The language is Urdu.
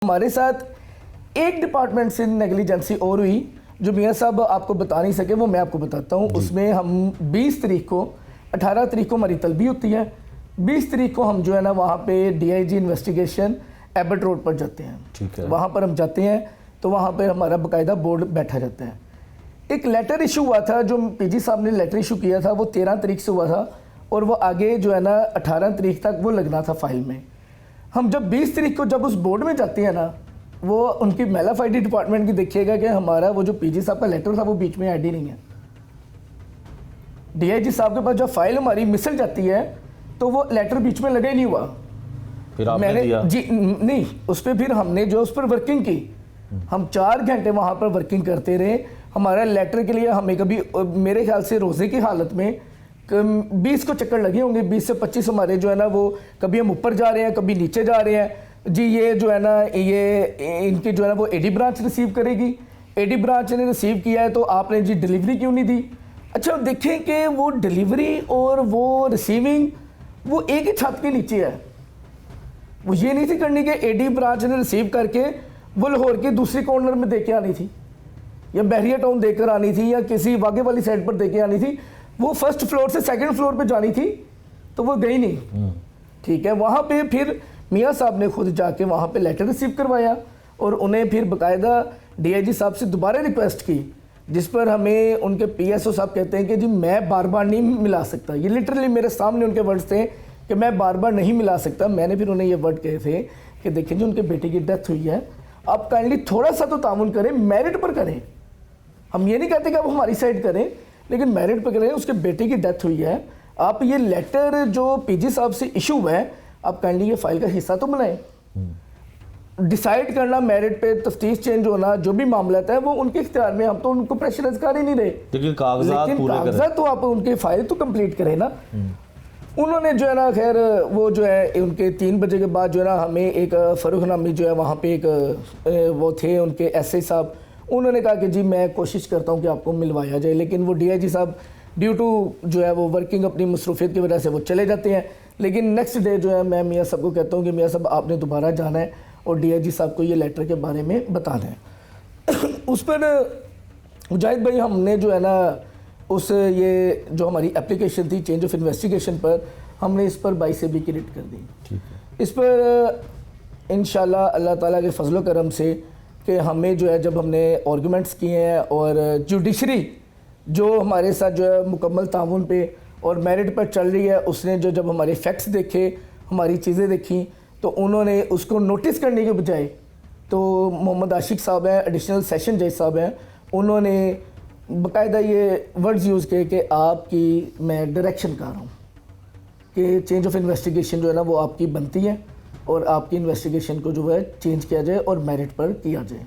ہمارے ساتھ ایک ڈپارٹمنٹ سے نیگلیجنسی اور ہوئی جو میاں صاحب آپ کو بتا نہیں سکے، وہ میں آپ کو بتاتا ہوں۔ اس میں ہم 20 تاریخ کو 18 تاریخ کو ہماری طلبی ہوتی ہے، 20 تاریخ کو ہم جو ہے نا وہاں پہ D I G investigation Abbott road پر جاتے ہیں۔ وہاں پر ہم جاتے ہیں تو وہاں پہ ہمارا باقاعدہ بورڈ بیٹھا جاتا ہے۔ ایک لیٹر ایشو ہوا تھا، جو پی جی صاحب نے لیٹر ایشو کیا تھا، وہ 13 تاریخ سے ہوا تھا اور وہ آگے جو ہے نا 18 تاریخ تک وہ لگنا تھا فائل میں۔ ہم جب 20 تاریخ کو جب اس بورڈ میں جاتے ہیں نا، وہ ان کی میل آف آئی ڈی ڈپارٹمنٹ کی دیکھیے گا کہ ہمارا وہ جو پی جی صاحب کا لیٹر تھا وہ بیچ میں آئی ڈی نہیں ہے۔ ڈی آئی جی صاحب کے پاس جب فائل ہماری مسل جاتی ہے تو وہ لیٹر بیچ میں لگا ہی نہیں ہوا۔ پھر آپ نے دیا؟ جی نہیں، اس پہ پھر ہم نے جو اس پر ورکنگ کی، ہم 4 گھنٹے وہاں پر ورکنگ کرتے رہے۔ ہمارا لیٹر کے لیے ہمیں کبھی میرے خیال سے روزے کی حالت میں 20 کو چکر لگے ہوں گے، 20 سے 25 ہمارے جو ہے نا وہ کبھی ہم اوپر جا رہے ہیں کبھی نیچے جا رہے ہیں۔ جی یہ جو ہے نا یہ ان کی جو ہے نا وہ اے ڈی برانچ ریسیو کرے گی، اے ڈی برانچ نے ریسیو کیا ہے تو آپ نے جی ڈیلیوری کیوں نہیں دی؟ اچھا دیکھیں کہ وہ ڈیلیوری اور وہ ریسیونگ وہ ایک ہی چھت کے نیچے ہے۔ وہ یہ نہیں تھی کرنی کہ اے ڈی برانچ نے ریسیو کر کے وہ لاہور کے دوسری کارنر میں دے کے آنی تھی یا بحریہ ٹاؤن دے کر آنی تھی یا کسی واگے والی سائڈ پر دے کے آنی تھی۔ وہ فرسٹ فلور سے سیکنڈ فلور پہ جانی تھی تو وہ گئی نہیں۔ ٹھیک ہے، وہاں پہ پھر میاں صاحب نے خود جا کے وہاں پہ لیٹر ریسیو کروایا اور انہیں پھر باقاعدہ ڈی آئی جی صاحب سے دوبارہ ریکویسٹ کی، جس پر ہمیں ان کے پی ایس او صاحب کہتے ہیں کہ جی میں بار بار نہیں ملا سکتا۔ یہ لٹرلی میرے سامنے ان کے ورڈز تھے کہ میں بار بار نہیں ملا سکتا۔ میں نے پھر انہیں یہ ورڈ کہے تھے کہ دیکھیں جی ان کے بیٹے کی ڈیتھ ہوئی ہے، آپ کائنڈلی تھوڑا سا تو تعاون کریں، میرٹ پر کریں۔ ہم یہ نہیں کہتے کہ آپ ہماری سائڈ کریں، لیکن میرٹ پر کریں۔ اس کے بیٹے کی ڈیتھ ہوئی ہے، آپ یہ لیٹر جو پی جی صاحب سے ایشو ہے آپ کائنڈلی یہ فائل کا حصہ تو بنائیں۔ ڈیسائیڈ کرنا میرٹ پہ، تفتیش چینج ہونا، جو بھی معاملات ہیں وہ ان کے اختیار میں، ہم تو ان کو پریشرائز کر ہی نہیں رہے، لیکن کاغذات تو آپ ان کے فائل تو کمپلیٹ کریں نا۔ انہوں نے جو ہے نا خیر وہ جو ہے ان کے 3 بجے کے بعد جو ہے نا ہمیں ایک فروخ نامی جو ہے وہاں پہ ایک وہ تھے ان کے ایس اے صاحب، انہوں نے کہا کہ جی میں کوشش کرتا ہوں کہ آپ کو ملوایا جائے، لیکن وہ ڈی آئی جی صاحب ڈیو ٹو جو ہے وہ ورکنگ اپنی مصروفیت کی وجہ سے وہ چلے جاتے ہیں۔ لیکن نیکسٹ ڈے جو ہے میں میاں صاحب کو کہتا ہوں کہ میاں صاحب آپ نے دوبارہ جانا ہے اور ڈی آئی جی صاحب کو یہ لیٹر کے بارے میں بتانا ہے۔ اس پر مجاہد بھائی ہم نے جو ہے نا اس یہ جو ہماری اپلیکیشن تھی چینج آف انویسٹیگیشن پر، ہم نے اس پر 22 سے بھی کریڈٹ کر دی۔ اس پر انشاءاللہ اللہ تعالیٰ کے فضل و کرم سے کہ ہمیں جو ہے جب ہم نے آرگومنٹس کیے ہیں اور جوڈیشری جو ہمارے ساتھ جو ہے مکمل تعاون پہ اور میرٹ پر چل رہی ہے، اس نے جو جب ہمارے فیکٹس دیکھے، ہماری چیزیں دیکھیں، تو انہوں نے اس کو نوٹس کرنے کے بجائے تو محمد عاشق صاحب ہیں، ایڈیشنل سیشن جج صاحب ہیں، انہوں نے باقاعدہ یہ ورڈز یوز کیے کہ آپ کی میں ڈائریکشن کر رہا ہوں کہ چینج آف انویسٹیگیشن جو ہے نا وہ آپ کی بنتی ہے اور آپ کی انویسٹیگیشن کو جو ہے چینج کیا جائے اور میرٹ پر کیا جائے۔